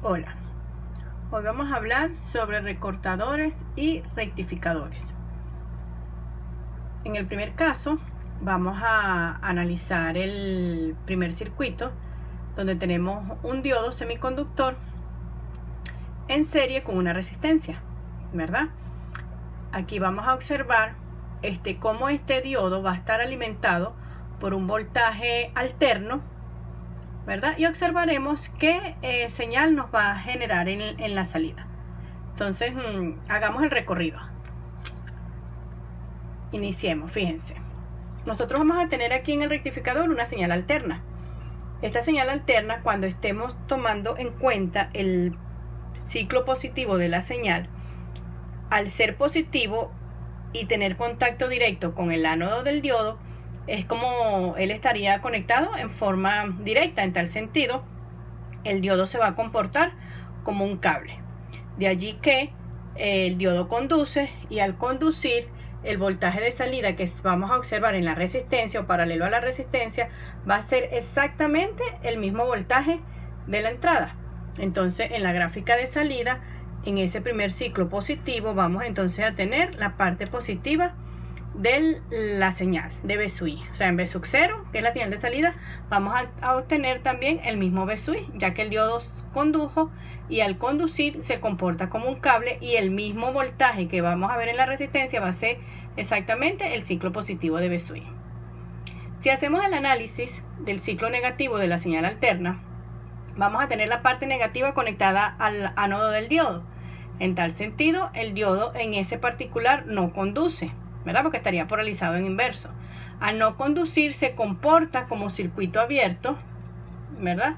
Hola, hoy vamos a hablar sobre recortadores y rectificadores. En el primer caso vamos a analizar el primer circuito donde tenemos un diodo semiconductor en serie con una resistencia, ¿verdad? Aquí vamos a observar cómo este diodo va a estar alimentado por un voltaje alterno, ¿verdad? Y observaremos qué señal nos va a generar en la salida. Entonces, hagamos el recorrido. Iniciemos, fíjense. Nosotros vamos a tener aquí en el rectificador una señal alterna. Esta señal alterna, cuando estemos tomando en cuenta el ciclo positivo de la señal, al ser positivo y tener contacto directo con el ánodo del diodo, es como él estaría conectado en forma directa. En tal sentido, el diodo se va a comportar como un cable. De allí que el diodo conduce, y al conducir, el voltaje de salida que vamos a observar en la resistencia o paralelo a la resistencia va a ser exactamente el mismo voltaje de la entrada. Entonces, en la gráfica de salida, en ese primer ciclo positivo, vamos entonces a tener la parte positiva de la señal de V sub I. O sea, en V sub 0, que es la señal de salida, vamos a obtener también el mismo V sub I, ya que el diodo condujo y al conducir se comporta como un cable, y el mismo voltaje que vamos a ver en la resistencia va a ser exactamente el ciclo positivo de V sub I. Si hacemos el análisis del ciclo negativo de la señal alterna, vamos a tener la parte negativa conectada al ánodo del diodo. En tal sentido, el diodo en ese particular no conduce, ¿verdad? Porque estaría polarizado en inverso. Al no conducir, se comporta como circuito abierto, ¿verdad?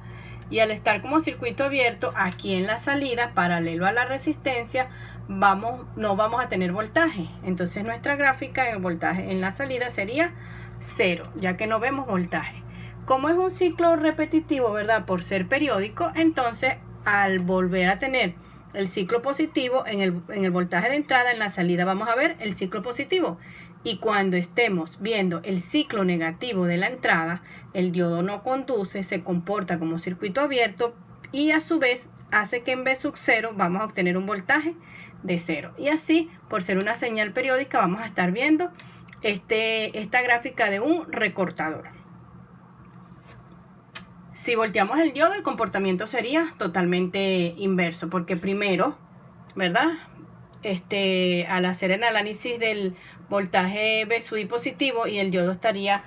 Y al estar como circuito abierto, aquí en la salida, paralelo a la resistencia, no vamos a tener voltaje. Entonces nuestra gráfica, el voltaje en la salida sería 0, ya que no vemos voltaje. Como es un ciclo repetitivo, ¿verdad? Por ser periódico, entonces al volver a tener el ciclo positivo en el voltaje de entrada, en la salida vamos a ver el ciclo positivo. Y cuando estemos viendo el ciclo negativo de la entrada, el diodo no conduce, se comporta como circuito abierto, y a su vez hace que en V sub 0 vamos a obtener un voltaje de 0. Y así, por ser una señal periódica, vamos a estar viendo esta gráfica de un recortador. Si volteamos el diodo, el comportamiento sería totalmente inverso, porque primero, ¿verdad? Al hacer el análisis del voltaje V sub I positivo, y el diodo estaría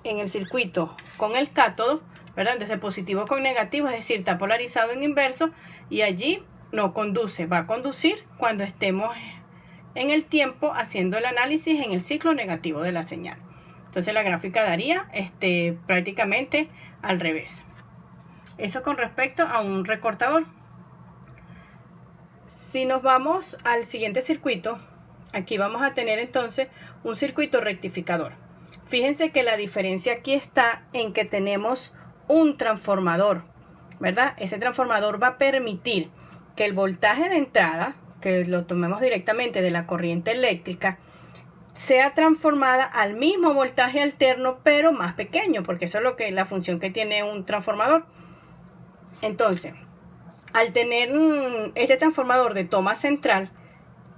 en el circuito con el cátodo, ¿verdad? Entonces positivo con negativo, es decir, está polarizado en inverso, y allí no conduce. Va a conducir cuando estemos en el tiempo haciendo el análisis en el ciclo negativo de la señal. Entonces la gráfica daría prácticamente al revés. Eso con respecto a un recortador. Si nos vamos al siguiente circuito, aquí vamos a tener entonces un circuito rectificador. Fíjense que la diferencia aquí está en que tenemos un transformador, ¿verdad? Ese transformador va a permitir que el voltaje de entrada, que lo tomemos directamente de la corriente eléctrica, sea transformada al mismo voltaje alterno, pero más pequeño, porque eso es la función que tiene un transformador. Entonces, al tener este transformador de toma central,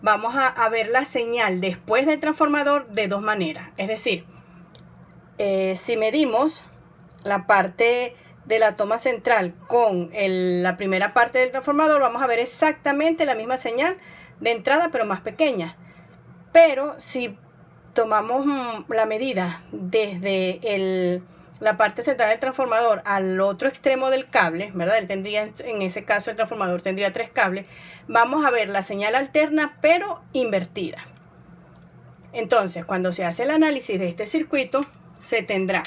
vamos a ver la señal después del transformador de dos maneras. Es decir, si medimos la parte de la toma central con la primera parte del transformador, vamos a ver exactamente la misma señal de entrada, pero más pequeña. Pero si tomamos la medida desde la parte central del transformador al otro extremo del cable, ¿verdad? En ese caso el transformador tendría 3 cables. Vamos a ver la señal alterna, pero invertida. Entonces, cuando se hace el análisis de este circuito, se tendrá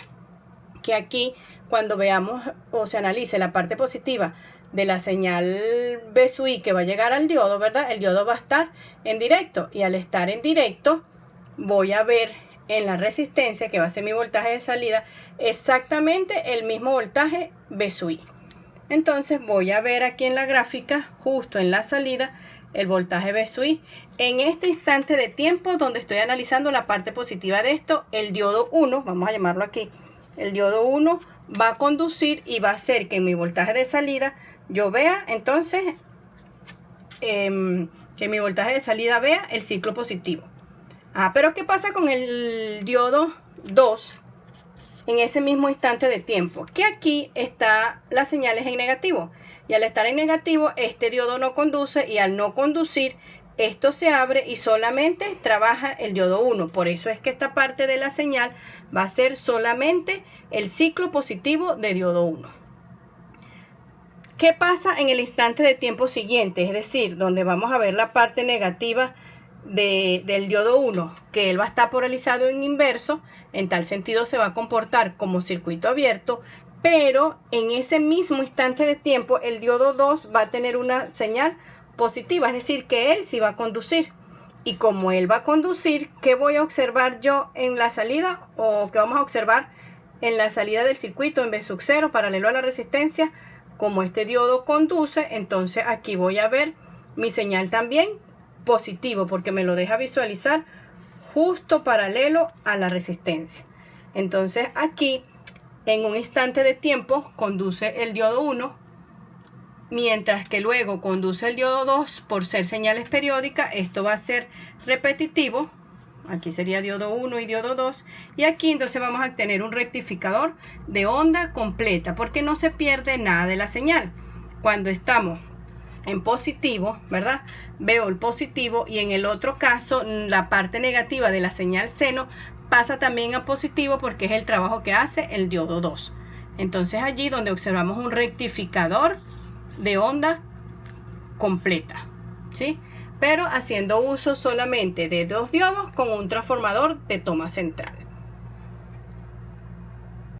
que aquí, cuando veamos o se analice la parte positiva de la señal V sub I que va a llegar al diodo, ¿verdad? El diodo va a estar en directo, y al estar en directo voy a ver en la resistencia, que va a ser mi voltaje de salida, exactamente el mismo voltaje V sub I. Entonces voy a ver aquí en la gráfica, justo en la salida, el voltaje V sub I. En este instante de tiempo donde estoy analizando la parte positiva de esto, el diodo 1, vamos a llamarlo aquí, el diodo 1 va a conducir y va a hacer que en mi voltaje de salida yo vea entonces que mi voltaje de salida vea el ciclo positivo. Pero ¿qué pasa con el diodo 2 en ese mismo instante de tiempo? Que aquí está las señales en negativo, y al estar en negativo este diodo no conduce, y al no conducir esto se abre y solamente trabaja el diodo 1. Por eso es que esta parte de la señal va a ser solamente el ciclo positivo de diodo 1. ¿Qué pasa en el instante de tiempo siguiente? Es decir, donde vamos a ver la parte negativa del diodo 1, que él va a estar polarizado en inverso. En tal sentido se va a comportar como circuito abierto, pero en ese mismo instante de tiempo el diodo 2 va a tener una señal positiva, es decir, que él sí va a conducir. Y como él va a conducir, ¿qué voy a observar yo en la salida? ¿O qué vamos a observar en la salida del circuito en V sub 0 paralelo a la resistencia? Como este diodo conduce, entonces aquí voy a ver mi señal también positivo, porque me lo deja visualizar justo paralelo a la resistencia. Entonces aquí en un instante de tiempo conduce el diodo 1, mientras que luego conduce el diodo 2 por ser señales periódicas. Esto va a ser repetitivo. Aquí sería diodo 1 y diodo 2. Y aquí entonces vamos a tener un rectificador de onda completa, porque no se pierde nada de la señal. Cuando estamos en positivo, ¿verdad? Veo el positivo, y en el otro caso la parte negativa de la señal seno pasa también a positivo, porque es el trabajo que hace el diodo 2. Entonces allí donde observamos un rectificador de onda completa, ¿sí? Pero haciendo uso solamente de 2 diodos con un transformador de toma central.